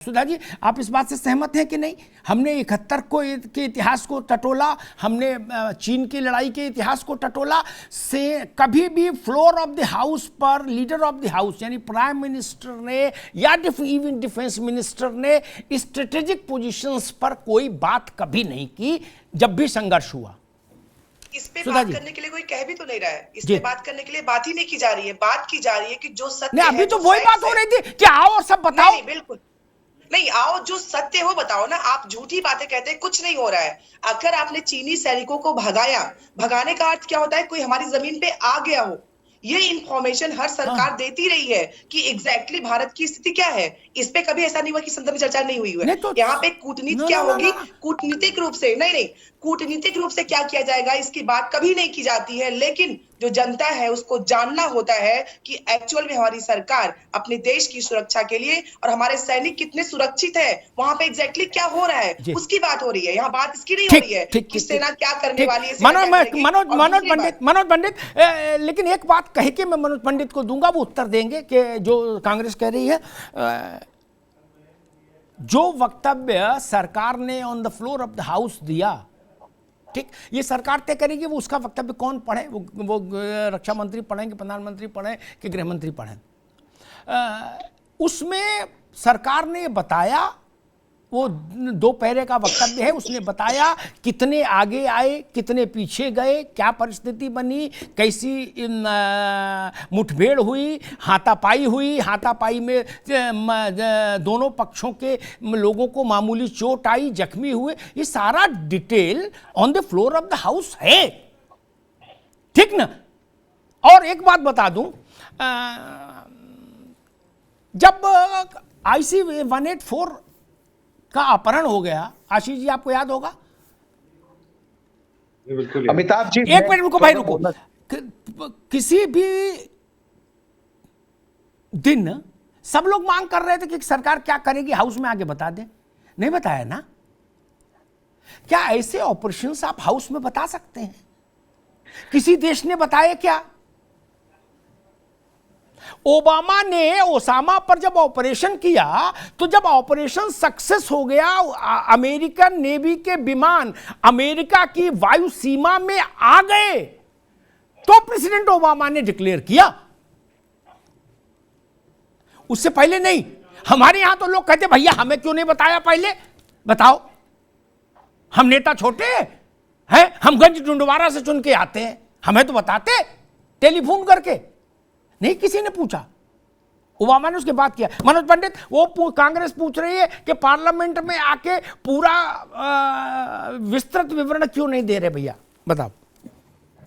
सुधा जी, आप इस बात से सहमत हैं कि नहीं? हमने 71 को के इतिहास को टटोला, हमने चीन की लड़ाई के इतिहास को टटोला, से कभी भी फ्लोर ऑफ द हाउस पर लीडर ऑफ द हाउस यानी प्राइम मिनिस्टर ने या इवन डिफेंस मिनिस्टर ने स्ट्रेटेजिक पोजीशंस पर कोई बात कभी नहीं की जब भी संघर्ष हुआ। इस पे बात करने के लिए कोई कह भी तो नहीं रहा है, इस पे बात करने के लिए बात ही नहीं की जा रही है। बात की जा रही है कि जो सत्य है, अभी तो वही बात हो रही थी कि आओ और सब बताओ। नहीं, बिल्कुल नहीं, आओ जो सत्य हो बताओ ना। आप झूठी बातें कहते हैं, कुछ नहीं हो रहा है। अगर आपने चीनी सैनिकों को भगाया, भगाने का अर्थ क्या होता है? कोई हमारी जमीन पे आ गया हो। ये इंफॉर्मेशन हर सरकार देती रही है कि एग्जैक्टली भारत की स्थिति क्या है। इस पे कभी ऐसा नहीं हुआ कि संदर्भ में चर्चा नहीं हुई है। तो यहाँ पे कूटनीति क्या होगी? कूटनीतिक रूप से नहीं, कूटनीतिक रूप से क्या किया जाएगा इसकी बात कभी नहीं की जाती है। लेकिन जो जनता है उसको जानना होता है कि एक्चुअल में हमारी सरकार अपने देश की सुरक्षा के लिए और हमारे सैनिक कितने सुरक्षित है, वहां पे एग्जैक्टली क्या हो रहा है, उसकी बात हो रही है। यहाँ बात इसकी नहीं हो रही है कि सेना क्या करने वाली है। मनोज पंडित, लेकिन एक बात कह के मैं मनोज पंडित को दूंगा, वो उत्तर देंगे कि जो कांग्रेस कह रही है, जो वक्तव्य सरकार ने on the floor of the house दिया, ठीक, ये सरकार तय करेगी वो उसका वक्तव्य कौन पढ़े, वो रक्षा मंत्री पढ़ें कि प्रधानमंत्री पढ़ें कि गृह मंत्री पढ़ें। उसमें सरकार ने बताया, वो 2 पैरे का वक्तव्य है, उसने बताया कितने आगे आए, कितने पीछे गए, क्या परिस्थिति बनी, कैसी मुठभेड़ हुई, हाथापाई हुई, हाथापाई में दोनों पक्षों के लोगों को मामूली चोट आई, जख्मी हुए, ये सारा detail on the floor of the house है, ठीक ना? और एक बात बता दूं, जब IC-184 का अपहरण हो गया, आशीष जी आपको याद होगा, अमिताभ जी, एक मिनट रुको भाई, रुको। किसी भी दिन सब लोग मांग कर रहे थे कि सरकार क्या करेगी, हाउस में आके बता दे, नहीं बताया ना? क्या ऐसे ऑपरेशंस आप हाउस में बता सकते हैं? किसी देश ने बताया क्या? ओबामा ने ओसामा पर जब ऑपरेशन किया, तो जब ऑपरेशन सक्सेस हो गया, अमेरिकन नेवी के विमान अमेरिका की वायु सीमा में आ गए, तो प्रेसिडेंट ओबामा ने डिक्लेयर किया, उससे पहले नहीं। हमारे यहां तो लोग कहते भैया हमें क्यों नहीं बताया पहले, बताओ, हम नेता छोटे हैं, हम गंज डुंडवारा से चुन के आते हैं, हमें तो बताते टेलीफोन करके, नहीं किसी ने पूछा। ओबामा ने उसके बाद किया। मनोज पंडित, वो कांग्रेस पूछ रही है कि पार्लियामेंट में आके पूरा विस्तृत विवरण क्यों नहीं दे रहे, भैया बताओ।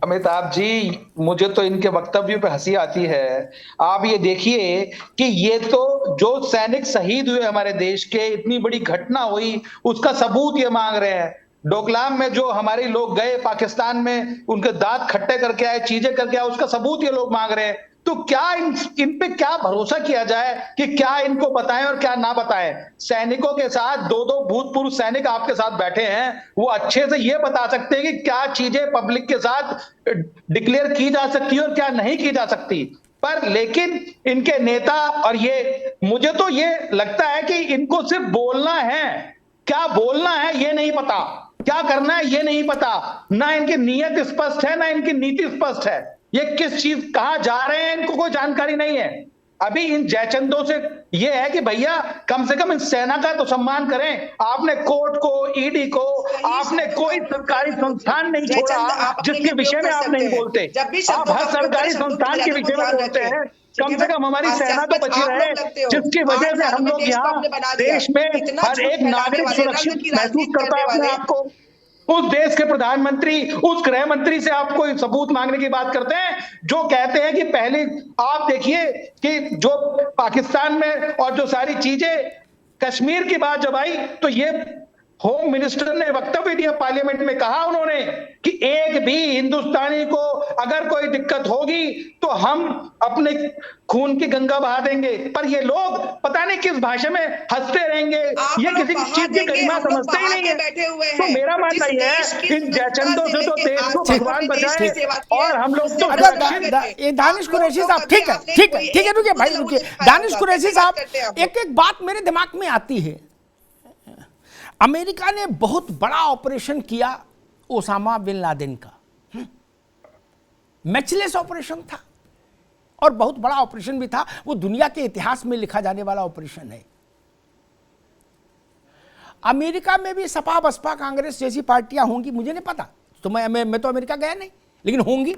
अमिताभ जी, मुझे तो इनके वक्तव्यों पे हंसी आती है। आप ये देखिए कि ये तो जो सैनिक शहीद हुए हमारे देश के, इतनी बड़ी घटना हुई, उसका सबूत ये मांग रहे हैं। डोकलाम में जो हमारे लोग गए पाकिस्तान में, उनके दांत खट्टे करके आए, चीजें करके आए, उसका सबूत ये लोग मांग रहे हैं। तो क्या इन पे क्या भरोसा किया जाए कि क्या इनको बताएं और क्या ना बताएं? सैनिकों के साथ 2-2 भूतपूर्व सैनिक आपके साथ बैठे हैं, वो अच्छे से ये बता सकते हैं कि क्या चीजें पब्लिक के साथ डिक्लेयर की जा सकती है और क्या नहीं की जा सकती। पर लेकिन इनके नेता, और ये मुझे तो ये लगता है कि इनको सिर्फ बोलना है, क्या बोलना है ये नहीं पता, क्या करना है ये नहीं पता, ना इनकी नीयत स्पष्ट है, ना इनकी नीति स्पष्ट है। ये किस चीज कहां जा रहे हैं इनको कोई जानकारी नहीं है। अभी इन जयचंदों से ये है कि भैया कम से कम इन सेना का तो सम्मान करें। आपने कोर्ट को, ईडी को, आपने कोई सरकारी संस्थान नहीं छोड़ा जिसके विषय में आप नहीं बोलते। आप हर सरकारी संस्थान के विषय में बोलते हैं। कम से कम हमारी सेना तो बची रहे, जिसकी वजह से हम लोग यहाँ देश में हर एक नागरिक सुरक्षित महसूस करता है अपने आप को। उस देश के प्रधानमंत्री, उस गृह मंत्री से आप कोई सबूत मांगने की बात करते हैं, जो कहते हैं कि पहले आप देखिए कि जो पाकिस्तान में और जो सारी चीजें, कश्मीर की बात जब आई तो ये होम मिनिस्टर ने वक्तव्य दिया पार्लियामेंट में, कहा उन्होंने कि एक भी हिंदुस्तानी को अगर कोई दिक्कत होगी तो हम अपने खून की गंगा बहा देंगे। पर ये लोग पता नहीं किस भाषा में हंसते रहेंगे, ये किसी चीज की गरिमा समझते ही नहीं है। तो मेरा मानना यह है इन जयचंदों से तो देश को भगवान बचाए और हम लोग तो ये दानिश कुरैशी साहब, ठीक है ठीक है ठीक है, रुकिए भाई रुकिए। दानिश कुरैशी साहब, एक बात मेरे दिमाग में आती है, अमेरिका ने बहुत बड़ा ऑपरेशन किया ओसामा बिन लादेन का, मैचलेस ऑपरेशन था और बहुत बड़ा ऑपरेशन भी था, वो दुनिया के इतिहास में लिखा जाने वाला ऑपरेशन है। अमेरिका में भी सपा बसपा कांग्रेस जैसी पार्टियां होंगी, मुझे नहीं पता, तो मैं तो अमेरिका गया नहीं, लेकिन होंगी।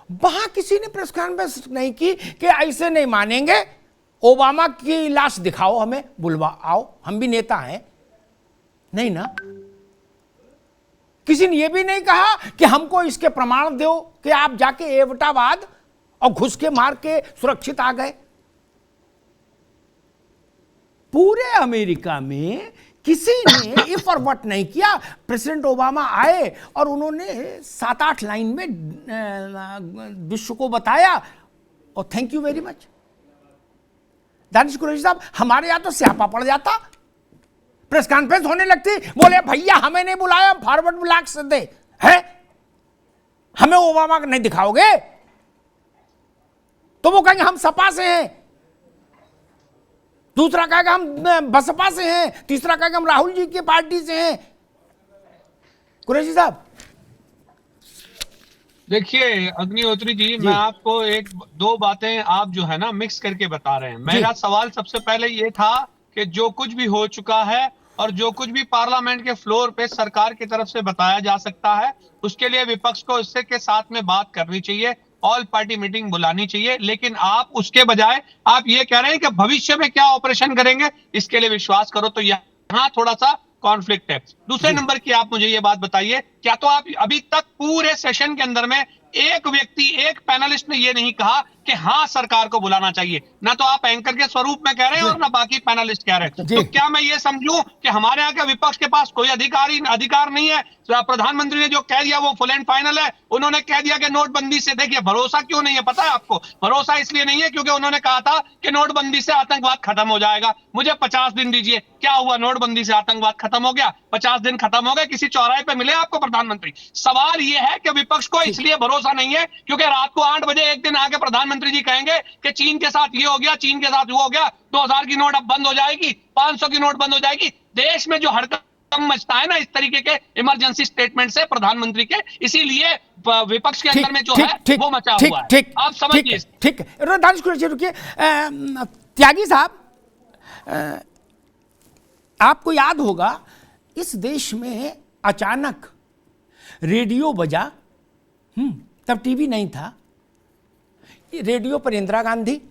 वहां किसी ने प्रेस कॉन्फ्रेंस नहीं की कि ऐसे नहीं मानेंगे, ओबामा की लाश दिखाओ, हमें बुलवा आओ, हम भी नेता हैं। नहीं ना, किसी ने यह भी नहीं कहा कि हमको इसके प्रमाण दो कि आप जाके एवटावाद और घुस के मार के सुरक्षित आ गए। पूरे अमेरिका में किसी ने इफ और बट नहीं किया। प्रेसिडेंट ओबामा आए और उन्होंने 7-8 लाइन में विश्व को बताया, और thank you very much. Danish Qureshi साहब, हमारे यहां तो स्यापा पड़ जाता, प्रेस कॉन्फ्रेंस होने लगती, बोले भैया हमें नहीं बुलाया, फॉरवर्ड ब्लॉक से दे है, हमें ओबामा नहीं दिखाओगे, तो वो कहेंगे हम सपा से हैं, दूसरा कहेगा हम बसपा से हैं, तीसरा कहेगा हम राहुल जी की पार्टी से हैं। कुरैशी साहब, देखिए अग्निहोत्री जी, मैं आपको एक दो बातें आप जो है ना मिक्स करके बता रहे हैं। मेरा सवाल सबसे पहले ये था कि जो कुछ भी हो चुका है और जो कुछ भी पार्लियामेंट के फ्लोर पे सरकार की तरफ से बताया जा सकता है, उसके लिए विपक्ष को इससे के साथ में बात करनी चाहिए, ऑल पार्टी मीटिंग बुलानी चाहिए। लेकिन आप उसके बजाय आप ये कह रहे हैं कि भविष्य में क्या ऑपरेशन करेंगे, इसके लिए विश्वास करो, तो यहाँ थोड़ा सा कॉन्फ्लिक्ट है। दूसरे नंबर की आप मुझे ये बात बताइए, क्या तो आप अभी तक पूरे सेशन के अंदर में एक व्यक्ति, एक पैनलिस्ट ने ये नहीं कहा कि हाँ सरकार को बुलाना चाहिए? ना तो आप एंकर के स्वरूप में कह रहे हैं और ना बाकी पैनलिस्ट कह रहे हैं। तो क्या मैं ये समझूं कि हमारे यहाँ के विपक्ष के पास कोई अधिकार नहीं है? प्रधानमंत्री ने जो कह दिया वो फुल एंड फाइनल है। उन्होंने कह दिया कि नोटबंदी से, देखिए भरोसा क्यों नहीं है पता है आपको? भरोसा इसलिए नहीं है क्योंकि उन्होंने कहा था कि नोटबंदी से आतंकवाद खत्म हो जाएगा। मुझे 50 दिन दीजिए, क्या हुआ? नोटबंदी से आतंकवाद खत्म हो गया, 50 दिन खत्म हो गए, किसी चौराहे पे मिले आपको प्रधानमंत्री? सवाल ये है कि विपक्ष को इसलिए भरोसा नहीं है क्योंकि रात को 8 बजे एक दिन आके प्रधानमंत्री जी कहेंगे कि चीन के साथ ये हो गया, चीन के साथ वो हो गया, 2000 की नोट अब बंद हो जाएगी, 500 की नोट बंद हो जाएगी। देश में जो हड़कंप मचता है ना इस तरीके के इमरजेंसी स्टेटमेंट से प्रधानमंत्री के, इसीलिए विपक्ष के अंदर में जो है वो मचा हुआ है। आप समझिए। ठीक है, दानिश कुरैशी रुकिए। त्यागी साहब, आपको याद होगा इस देश में अचानक रेडियो बजा, तब टीवी नहीं था, रेडियो पर इंदिरा गांधी,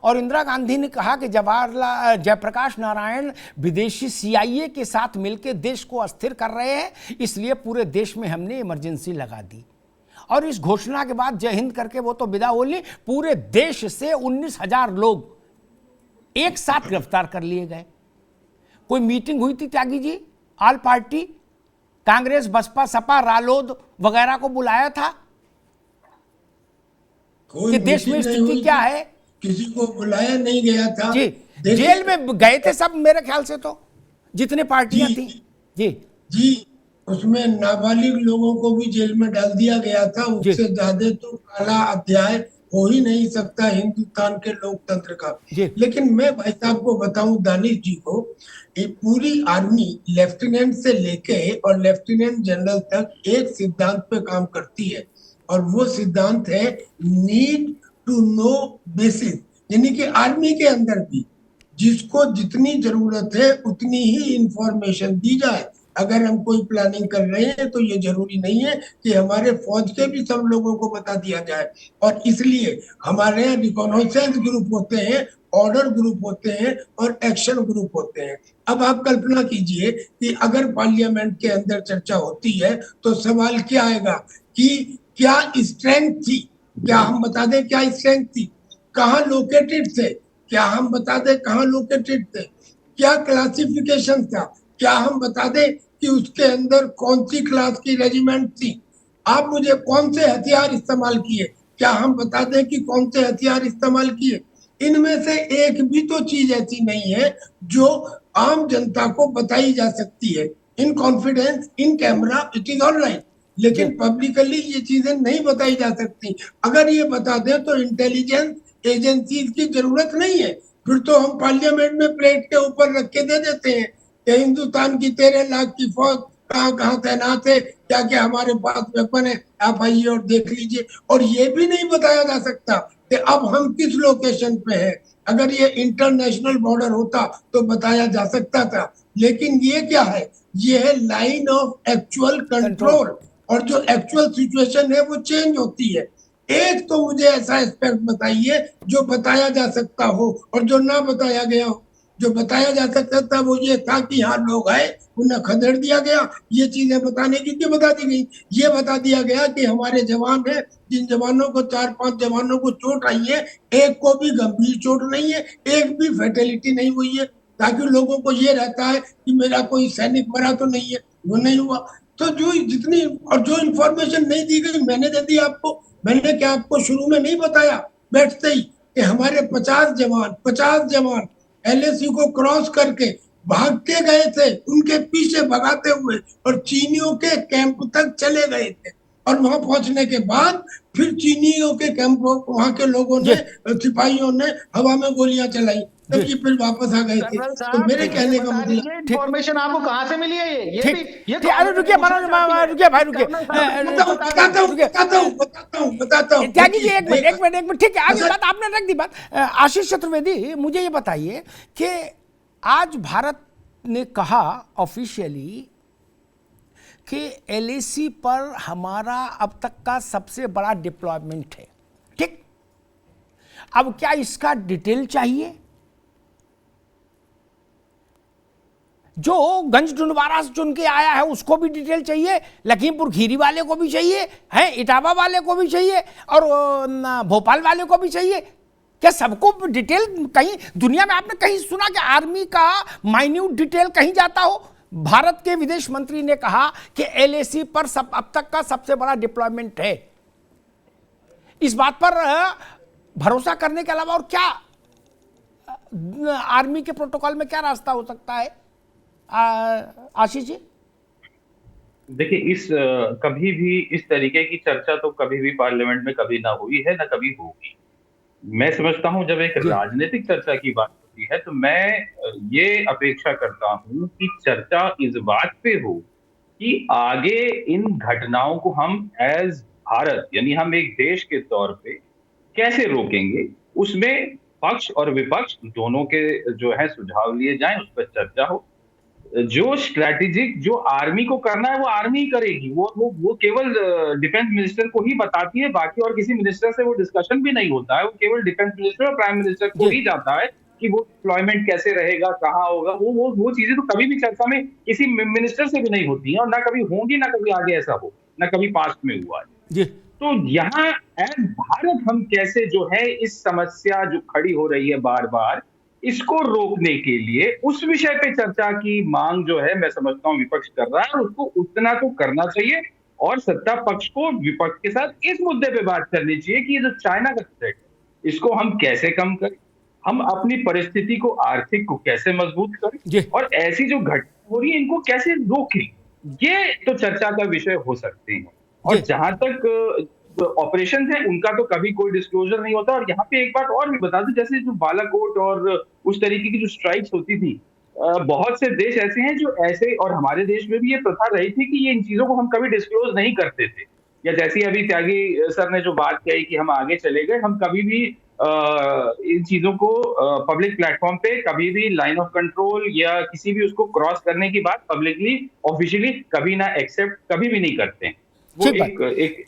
और इंदिरा गांधी ने कहा कि जयप्रकाश नारायण विदेशी CIA के साथ मिलकर देश को अस्थिर कर रहे हैं, इसलिए पूरे देश में हमने इमरजेंसी लगा दी। और इस घोषणा के बाद जय हिंद करके वो तो विदा हो ली, पूरे देश से 19,000 लोग एक साथ गिरफ्तार कर लिए गए। कोई मीटिंग हुई थी त्यागी जी, ऑल पार्टी, कांग्रेस बसपा सपा रालोद वगैरह को बुलाया था कि देश में स्थिति क्या है? किसी को बुलाया नहीं गया था जी। जेल में गए थे सब मेरे ख्याल से, तो जितने पार्टियां थी जी, उसमें नाबालिग लोगों को भी जेल में डाल दिया गया था। उससे ज्यादा तो काला अध्याय हो ही नहीं सकता हिंदुस्तान के लोकतंत्र का। लेकिन मैं भाई साहब को बताऊं, दानिश जी को, ये पूरी आर्मी लेफ्टिनेंट से लेके और लेफ्टिनेंट जनरल तक एक सिद्धांत पे काम करती है, और वो सिद्धांत है नीड टू नो बेसिस। यानी कि आर्मी के अंदर भी जिसको जितनी जरूरत है उतनी ही इंफॉर्मेशन दी जाए। अगर हम कोई प्लानिंग कर रहे हैं तो ये जरूरी नहीं है कि हमारे फौज के भी सब लोगों को बता दिया जाए। और इसलिए हमारे यहाँ रिकॉनाइसेंस ग्रुप होते हैं, ऑर्डर ग्रुप होते हैं और एक्शन ग्रुप होते हैं। अब आप कल्पना कीजिए कि अगर पार्लियामेंट के अंदर चर्चा होती है तो सवाल क्या आएगा कि क्या स्ट्रेंथ थी, क्या हम बता दें क्या स्ट्रेंथ थी, कहाँ लोकेटेड थे, क्या हम बता दें कहाँ लोकेटेड थे, क्या क्लासिफिकेशन था, क्या हम बता दें कि उसके अंदर कौन सी क्लास की रेजिमेंट थी? आप मुझे कौन से हथियार इस्तेमाल किए, क्या हम बता दें कि कौन से हथियार इस्तेमाल किए? इनमें से एक भी तो चीज ऐसी नहीं है जो आम जनता को बताई जा सकती है। In confidence, in camera, it is all right, लेकिन पब्लिकली ये चीजें नहीं बताई जा सकती। अगर ये बता दें तो इंटेलिजेंस एजेंसीज की जरूरत नहीं है, फिर तो हम पार्लियामेंट में प्लेट के ऊपर रख के दे देते हैं कि हिंदुस्तान की 13 लाख की फौज कहाँ कहाँ तैनात है, क्या क्या हमारे पास वेपन है, आप आइए और देख लीजिए। और ये भी नहीं बताया जा सकता कि अब हम किस लोकेशन पे हैं। अगर ये इंटरनेशनल बॉर्डर होता तो बताया जा सकता था, लेकिन ये क्या है, ये है लाइन ऑफ एक्चुअल कंट्रोल, और जो एक्चुअल सिचुएशन है वो चेंज होती है। एक तो मुझे ऐसा एस्पेक्ट बताइए जो बताया जा सकता हो और जो ना बताया गया हो। जो बताया जा सकता था वो ये था कि यहाँ लोग आए, उन्हें खदेड़ दिया गया, ये चीजें बताने की क्यों बता दी गई? ये बता दिया गया कि हमारे जवान है, जिन जवानों को 4-5 जवानों को चोट आई है, एक को भी गंभीर चोट नहीं है, एक भी फैटेलिटी नहीं हुई है, ताकि लोगों को ये रहता है कि मेरा कोई सैनिक मरा तो नहीं है, वो नहीं हुआ। तो जो जितनी और जो इंफॉर्मेशन नहीं दी गई मैंने दे दी आपको। मैंने क्या आपको शुरू में नहीं बताया बैठते ही कि हमारे 50 जवान एलएसी को क्रॉस करके भाग के गए थे, उनके पीछे भगाते हुए, और चीनियों के कैंप तक चले गए थे, और वहां पहुंचने के बाद फिर चीनियों के कैंप, वहां के लोगों ने, सिपाहियों ने हवा में गोलियां चलाई, तब ये फिर वापस आ गए थे। तो मेरे कहने का मतलब, इन्फॉर्मेशन आपको कहां से मिली है? ये भी ये तो अरे रुकिए मनोज, रुकिए भाई, रुकिए, बताता हूँ त्यागी जी, एक मिनट, ठीक है, आगे बात आपने रख दी बात। आशीष चतुर्वेदी, मुझे ये बताइए कि आज भारत ने कहा ऑफिशियली कि एलएसी पर हमारा अब तक का सबसे बड़ा डिप्लॉयमेंट है, ठीक? अब क्या इसका डिटेल चाहिए? जो गंज डुंडवारा से चुन के आया है उसको भी डिटेल चाहिए, लखीमपुर खीरी वाले को भी चाहिए, हैं इटावा वाले को भी चाहिए, और भोपाल वाले को भी चाहिए। क्या सबको डिटेल? कहीं दुनिया में आपने कहीं सुना कि आर्मी का माइन्यूट डिटेल कहीं जाता हो? भारत के विदेश मंत्री ने कहा कि एलएसी पर अब तक का सबसे बड़ा डिप्लॉयमेंट है। इस बात पर भरोसा करने के अलावा और क्या आर्मी के प्रोटोकॉल में क्या रास्ता हो सकता है? आशीष जी, देखिए, इस कभी भी इस तरीके की चर्चा तो कभी भी पार्लियामेंट में कभी ना हुई है, ना कभी होगी। मैं समझता हूं जब एक राजनीतिक चर्चा की बात होती है तो मैं ये अपेक्षा करता हूं कि चर्चा इस बात पे हो कि आगे इन घटनाओं को हम एज भारत, यानी हम एक देश के तौर पे कैसे रोकेंगे। उसमें पक्ष और विपक्ष दोनों के जो है सुझाव लिए जाएं, उस पर चर्चा हो। जो स्ट्रैटेजिक जो आर्मी को करना है वो आर्मी ही करेगी, वो केवल डिफेंस मिनिस्टर को ही बताती है, बाकी और किसी मिनिस्टर से वो डिस्कशन भी नहीं होता है। वो केवल डिफेंस मिनिस्टर और प्राइम मिनिस्टर को ही जाता है कि वो डिप्लॉयमेंट कैसे रहेगा, कहाँ होगा। वो चीजें तो कभी भी चर्चा में किसी मिनिस्टर से भी नहीं होती हैं, और ना कभी होंगी, ना कभी आगे ऐसा हो, ना कभी पास्ट में हुआ है। तो यहाँ एज भारत हम कैसे जो है इस समस्या जो खड़ी हो रही है बार बार, इसको रोकने के लिए उस विषय पे चर्चा की मांग जो है मैं समझता हूं विपक्ष कर रहा है, और उसको उतना तो करना चाहिए। और सत्ता पक्ष को विपक्ष के साथ इस मुद्दे पे बात करनी चाहिए कि ये जो चाइना का थ्रेट है इसको हम कैसे कम करें, हम अपनी परिस्थिति को आर्थिक को कैसे मजबूत करें, और ऐसी जो घटना हो रही है इनको कैसे रोकें। ये तो चर्चा का विषय हो सकते हैं। और जहां तक ऑपरेशन है उनका तो कभी कोई डिस्क्लोजर नहीं होता। और यहाँ पे एक बात और भी बता दूं, जैसे जो बालाकोट और उस तरीके की जो स्ट्राइक्स होती थी, बहुत से देश ऐसे हैं जो ऐसे, और हमारे देश में भी ये प्रथा रही थी कि ये इन चीजों को हम कभी डिस्क्लोज नहीं करते थे। या जैसे अभी त्यागी सर ने जो बात कही कि हम आगे चले गए, हम कभी भी इन चीजों को पब्लिक प्लेटफॉर्म पे कभी भी लाइन ऑफ कंट्रोल या किसी भी उसको क्रॉस करने की बात पब्लिकली ऑफिशियली कभी ना एक्सेप्ट कभी भी नहीं करते हैं। वो एक